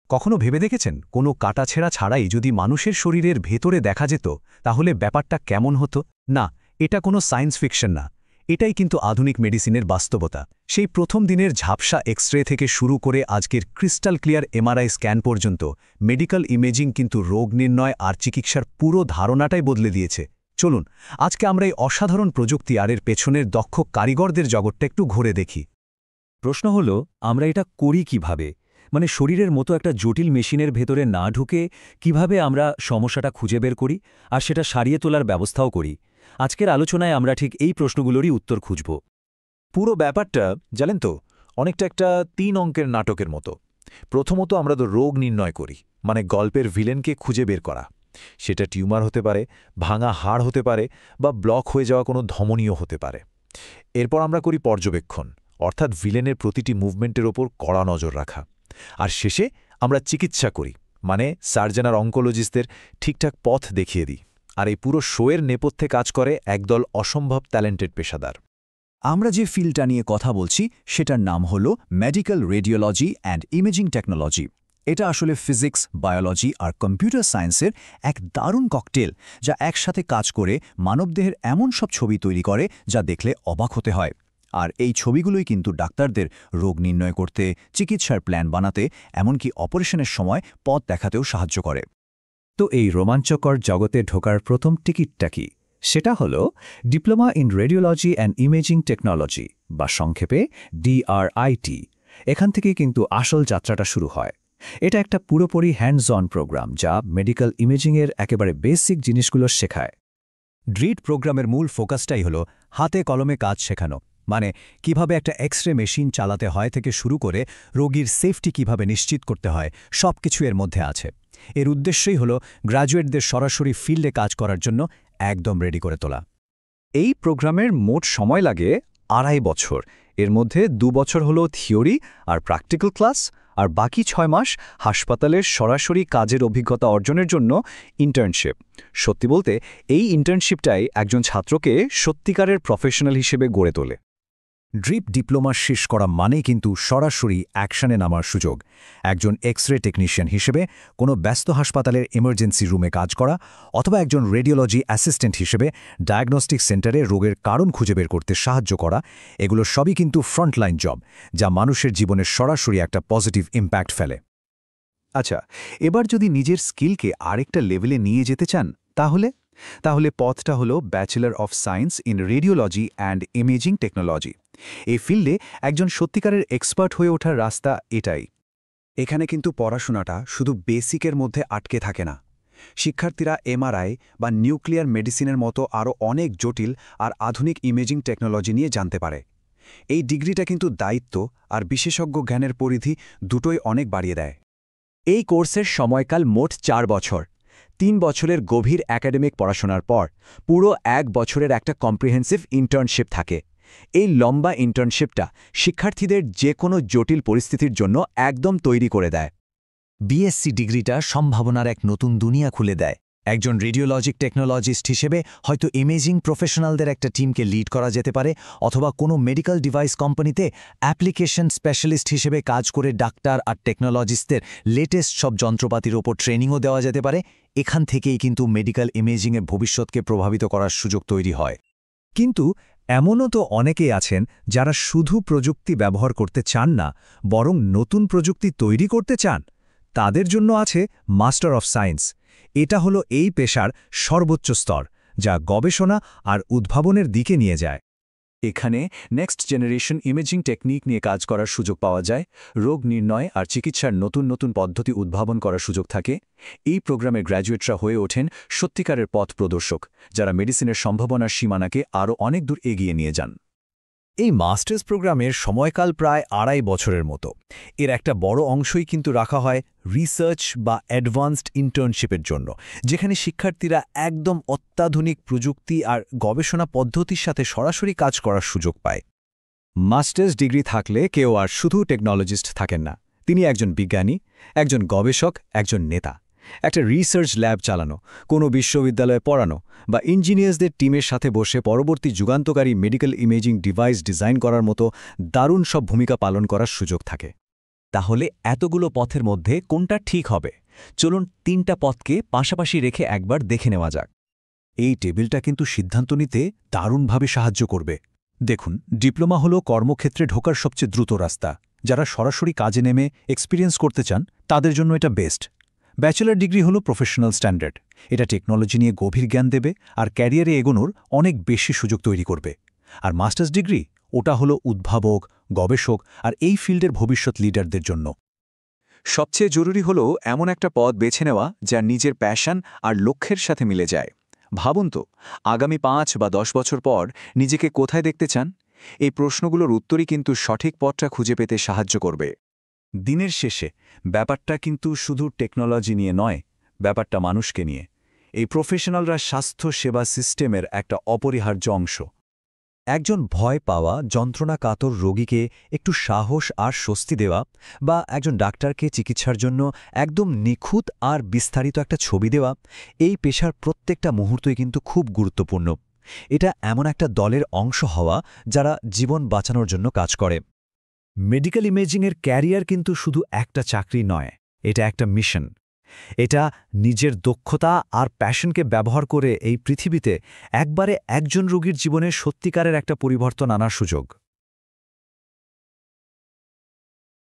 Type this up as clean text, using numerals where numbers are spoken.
কখনো ভেবে দেখেছেন কোনো কাটাছেঁড়া ছাড়াই যদি মানুষের শরীরের ভেতরে দেখা যেত তাহলে ব্যাপারটা কেমন হতো? না, এটা কোনো সায়েন্স ফিকশন না, এটাই কিন্তু আধুনিক মেডিসিনের বাস্তবতা। সেই প্রথম দিনের ঝাপসা এক্স-রে থেকে শুরু করে আজকের ক্রিস্টাল ক্লিয়ার এমআরআই স্ক্যান পর্যন্ত মেডিকেল ইমেজিং কিন্তু রোগ নির্ণয় আর চিকিৎসার পুরো ধারণাটাই বদলে দিয়েছে। চলুন আজকে আমরা এই অসাধারণ প্রযুক্তি আর এর পেছনের দক্ষ কারিগরদের জগৎটা একটু ঘুরে দেখি। প্রশ্ন হলো, আমরা এটা করি কিভাবে? মানে শরীরের মতো একটা জটিল মেশিনের ভেতরে না ঢুকে কিভাবে আমরা সমস্যাটা খুঁজে বের করি আর সেটা সারিয়ে তোলার ব্যবস্থাও করি? আজকের আলোচনায় আমরা ঠিক এই প্রশ্নগুলোরই উত্তর খুঁজব। পুরো ব্যাপারটা জানেন তো, অনেকটা একটা ৩ অঙ্কের নাটকের মতো। প্রথমত আমরা তো রোগ নির্ণয় করি, মানে গল্পের ভিলেনকে খুঁজে বের করা। সেটা টিউমার হতে পারে, ভাঙা হাড় হতে পারে, বা ব্লক হয়ে যাওয়া কোনো ধমনীয় হতে পারে। এরপর আমরা করি পর্যবেক্ষণ, অর্থাৎ ভিলেনের প্রতিটি মুভমেন্টের ওপর কড়া নজর রাখা। আর শেষে আমরা চিকিৎসা করি, মানে সার্জন আর অঙ্কোলজিস্টদের ঠিকঠাক পথ দেখিয়ে দিই। আর এই পুরো শোয়ের নেপথ্যে কাজ করে একদল অসম্ভব ট্যালেন্টেড পেশাদার। আমরা যে ফিল্ডটা নিয়ে কথা বলছি সেটার নাম হল medical radiology and imaging technology. এটা আসলে ফিজিক্স, বায়োলজি আর কম্পিউটার সায়েন্সের এক দারুণ ককটেল, যা একসাথে কাজ করে মানবদেহের এমন সব ছবি তৈরি করে যা দেখলে অবাক হতে হয়। আর এই ছবিগুলোই কিন্তু ডাক্তারদের রোগ নির্ণয় করতে, চিকিৎসার প্ল্যান বানাতে, এমনকি অপারেশনের সময় পথ দেখাতেও সাহায্য করে। তো এই রোমাঞ্চকর জগতে ঢোকার প্রথম টিকিটটা কি? সেটা হল diploma in radiology and imaging technology, বা সংক্ষেপে DRIT। এখান থেকে কিন্তু আসল যাত্রাটা শুরু হয়। এটা একটা পুরোপুরি হ্যান্ডস অন প্রোগ্রাম, যা মেডিকেল ইমেজিংয়ের একেবারে বেসিক জিনিসগুলো শেখায়। ড্রিট প্রোগ্রামের মূল ফোকাসটাই হলো হাতে কলমে কাজ শেখানো, মানে কিভাবে একটা এক্স-রে মেশিন চালাতে হয় থেকে শুরু করে রোগীর সেফটি কিভাবে নিশ্চিত করতে হয়, সব কিছু এর মধ্যে আছে। এর উদ্দেশ্যই হলো গ্র্যাজুয়েটদের সরাসরি ফিল্ডে কাজ করার জন্য একদম রেডি করে তোলা। এই প্রোগ্রামের মোট সময় লাগে 2.5 বছর। এর মধ্যে 2 বছর হলো থিওরি আর প্র্যাকটিক্যাল ক্লাস, আর বাকি 6 মাস হাসপাতালের সরাসরি কাজের অভিজ্ঞতা অর্জনের জন্য ইন্টার্নশিপ। সত্যি বলতে এই ইন্টার্নশিপটাই একজন ছাত্রকে সত্যিকারের প্রফেশনাল হিসেবে গড়ে তোলে। ড্রিপ ডিপ্লোমা শেষ করা মানেই কিন্তু সরাসরি অ্যাকশনে নামার সুযোগ। একজন এক্স-রে টেকনিশিয়ান হিসেবে কোনো ব্যস্ত হাসপাতালের এমার্জেন্সি রুমে কাজ করা, অথবা একজন রেডিওলজি অ্যাসিস্ট্যান্ট হিসেবে ডায়াগনস্টিক সেন্টারে রোগের কারণ খুঁজে বের করতে সাহায্য করা, এগুলো সবই কিন্তু ফ্রন্টলাইন জব, যা মানুষের জীবনে সরাসরি একটা পজিটিভ ইম্প্যাক্ট ফেলে। আচ্ছা, এবার যদি নিজের স্কিলকে আরেকটা লেভেলে নিয়ে যেতে চান, তাহলে পথটা হলো bachelor of science in radiology and imaging technology. এই ফিল্ডে একজন সত্যিকারের এক্সপার্ট হয়ে ওঠার রাস্তা এটাই। এখানে কিন্তু পড়াশোনাটা শুধু বেসিকের মধ্যে আটকে থাকে না। শিক্ষার্থীরা এমআরআই বা নিউক্লিয়ার মেডিসিনের মতো আরও অনেক জটিল আর আধুনিক ইমেজিং টেকনোলজি নিয়ে জানতে পারে। এই ডিগ্রিটা কিন্তু দায়িত্ব আর বিশেষজ্ঞ জ্ঞানের পরিধি দুটোই অনেক বাড়িয়ে দেয়। এই কোর্সের সময়কাল মোট 4 বছর। 3 বছরের গভীর একাডেমিক পড়াশোনার পর পুরো 1 বছরের একটা কম্প্রিহেন্সিভ ইন্টার্নশিপ থাকে। এই লম্বা ইন্টার্নশিপটা শিক্ষার্থীদের যে কোনো জটিল পরিস্থিতির জন্য একদম তৈরি করে দেয়। বিএসসি ডিগ্রিটা সম্ভাবনার এক নতুন দুনিয়া খুলে দেয়। একজন রেডিওলজিক টেকনোলজিস্ট হিসেবে হয়তো ইমেজিং প্রফেশনালদের একটা টিমকে লিড করা যেতে পারে, অথবা কোনো মেডিকেল ডিভাইস কোম্পানিতে অ্যাপ্লিকেশন স্পেশালিস্ট হিসেবে কাজ করে ডাক্তার আর টেকনোলজিস্টদের লেটেস্ট সব যন্ত্রপাতির ওপর ট্রেনিংও দেওয়া যেতে পারে। এখান থেকেই কিন্তু মেডিকেল ইমেজিংয়ের ভবিষ্যৎকে প্রভাবিত করার সুযোগ তৈরি হয়। কিন্তু এমনও তো অনেকেই আছেন যারা শুধু প্রযুক্তি ব্যবহার করতে চান না, বরং নতুন প্রযুক্তি তৈরি করতে চান। তাদের জন্য আছে মাস্টার অফ সায়েন্স। এটা হলো এই পেশার সর্বোচ্চ স্তর, যা গবেষণা আর উদ্ভাবনের দিকে নিয়ে যায়। এখানে নেক্সট জেনারেশন ইমেজিং টেকনিক নিয়ে কাজ করার সুযোগ পাওয়া যায়, রোগ নির্ণয় আর চিকিৎসার নতুন নতুন পদ্ধতি উদ্ভাবন করার সুযোগ থাকে। এই প্রোগ্রামের গ্র্যাজুয়েটরা হয়ে ওঠেন সত্যিকারের পথ প্রদর্শক, যারা মেডিসিনের সম্ভাবনার সীমানাকে আরও অনেক দূর এগিয়ে নিয়ে যান। এই মাস্টার্স প্রোগ্রামের সময়কাল প্রায় 2.5 বছরের মতো। এর একটা বড় অংশই কিন্তু রাখা হয় রিসার্চ বা অ্যাডভান্সড ইন্টার্নশিপের জন্য, যেখানে শিক্ষার্থীরা একদম অত্যাধুনিক প্রযুক্তি আর গবেষণা পদ্ধতির সাথে সরাসরি কাজ করার সুযোগ পায়। মাস্টার্স ডিগ্রি থাকলে কেউ আর শুধু টেকনোলজিস্ট থাকেন না, তিনি একজন বিজ্ঞানী, একজন গবেষক, একজন নেতা। একটা রিসার্চ ল্যাব চালানো, কোনো বিশ্ববিদ্যালয়ে পড়ানো, বা ইঞ্জিনিয়ার্সদের টিমের সাথে বসে পরবর্তী যুগান্তকারী মেডিকেল ইমেজিং ডিভাইস ডিজাইন করার মতো দারুণ সব ভূমিকা পালন করার সুযোগ থাকে। তাহলে এতগুলো পথের মধ্যে কোনটা ঠিক হবে? চলুন 3টা পথকে পাশাপাশি রেখে একবার দেখে নেওয়া যাক। এই টেবিলটা কিন্তু সিদ্ধান্ত নিতে দারুণভাবে সাহায্য করবে। দেখুন, ডিপ্লোমা হলো কর্মক্ষেত্রে ঢোকার সবচেয়ে দ্রুত রাস্তা। যারা সরাসরি কাজে নেমে এক্সপিরিয়েন্স করতে চান তাদের জন্য এটা বেস্ট। ব্যাচেলর ডিগ্রি হলো প্রফেশনাল স্ট্যান্ডার্ড। এটা টেকনোলজি নিয়ে গভীর জ্ঞান দেবে আর ক্যারিয়ারে এগোনোর অনেক বেশি সুযোগ তৈরি করবে। আর মাস্টার্স ডিগ্রি, ওটা হলো উদ্ভাবক, গবেষক আর এই ফিল্ডের ভবিষ্যৎ লিডারদের জন্য। সবচেয়ে জরুরি হলো এমন একটা পথ বেছে নেওয়া যা নিজের প্যাশন আর লক্ষ্যের সাথে মিলে যায়। ভাবুন তো, আগামী 5 বা 10 বছর পর নিজেকে কোথায় দেখতে চান? এই প্রশ্নগুলোর উত্তরই কিন্তু সঠিক পথটা খুঁজে পেতে সাহায্য করবে। দিনের শেষে ব্যাপারটা কিন্তু শুধু টেকনোলজি নিয়ে নয়, ব্যাপারটা মানুষকে নিয়ে। এই প্রফেশনালরা স্বাস্থ্য সেবা সিস্টেমের একটা অপরিহার্য অংশ। একজন ভয় পাওয়া যন্ত্রণাকাতর রোগীকে একটু সাহস আর স্বস্তি দেওয়া, বা একজন ডাক্তারকে চিকিৎসার জন্য একদম নিখুঁত আর বিস্তারিত একটা ছবি দেওয়া, এই পেশার প্রত্যেকটা মুহূর্তই কিন্তু খুব গুরুত্বপূর্ণ। এটা এমন একটা দলের অংশ হওয়া যারা জীবন বাঁচানোর জন্য কাজ করে। মেডিকেল ইমেজিংয়ের ক্যারিয়ার কিন্তু শুধু একটা চাকরি নয়, এটা একটা মিশন। এটা নিজের দক্ষতা আর প্যাশনকে ব্যবহার করে এই পৃথিবীতে একবারে একজন রোগীর জীবনে সত্যিকারের একটা পরিবর্তন আনার সুযোগ।